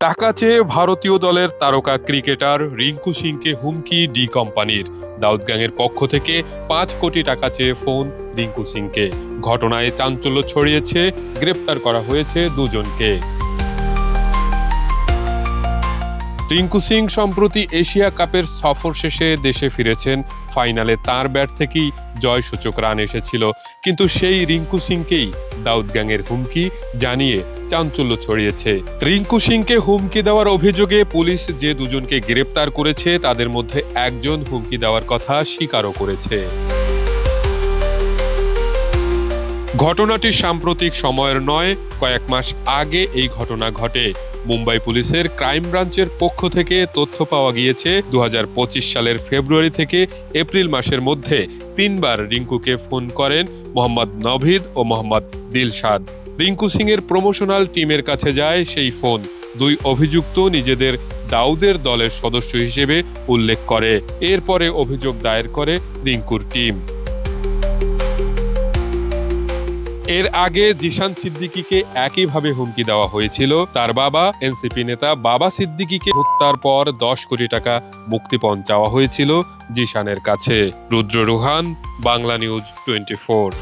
টাকা চেয়ে ভারতীয় দলের তারকা ক্রিকেটার রিঙ্কু সিংকে হুমকি ডি কোম্পানির। দাউদ গ্যাংয়ের পক্ষ থেকে ৫ কোটি টাকা চেয়ে ফোন রিঙ্কু সিংকে। ঘটনায় চাঞ্চল্য ছড়িয়েছে, গ্রেপ্তার করা হয়েছে দুজনকে। রিঙ্কু সিং সম্প্রতি এশিয়া কাপের সফর শেষে দেশে ফিরেছেন। ফাইনালে তাঁর ব্যাট থেকেই জয়সূচক রান এসেছিল, কিন্তু সেই রিঙ্কু সিংকেই দাউদ গ্যাংয়ের হুমকি জানিয়ে চাঞ্চল্য ছড়িয়েছে। রিঙ্কু সিংকে হুমকি দেওয়ার অভিযোগে পুলিশ যে দুজনকে গ্রেপ্তার করেছে তাদের মধ্যে একজন হুমকি দেওয়ার কথা স্বীকারও করেছে। ঘটনাটি সাম্প্রতিক সময়ের নয়, কয়েক মাস আগে এই ঘটনা ঘটে। মুম্বাই পুলিশের ক্রাইম ব্রাঞ্চের পক্ষ থেকে তথ্য পাওয়া গিয়েছে, ২০২৫ সালের ফেব্রুয়ারি থেকে এপ্রিল মাসের মধ্যে ৩বার রিঙ্কুকে ফোন করেন মোহাম্মদ নভিদ ও মোহাম্মদ দিলশাদ। রিঙ্কু সিং এর প্রমোশনাল টিমের কাছে যায় সেই ফোন। দুই অভিযুক্ত নিজেদের দাউদের দলের সদস্য হিসেবে উল্লেখ করে। এরপরে অভিযোগ দায়ের করে রিঙ্কুর টিম। এর আগে জিশান সিদ্দিকীকে একইভাবে হুমকি দেওয়া হয়েছিল। তার বাবা এনসিপি নেতা বাবা সিদ্দিকীকে হত্যার পর ১০ কোটি টাকা মুক্তিপণ চাওয়া হয়েছিল জিশানের কাছে। রুদ্র রুহান, বাংলা নিউজ 24।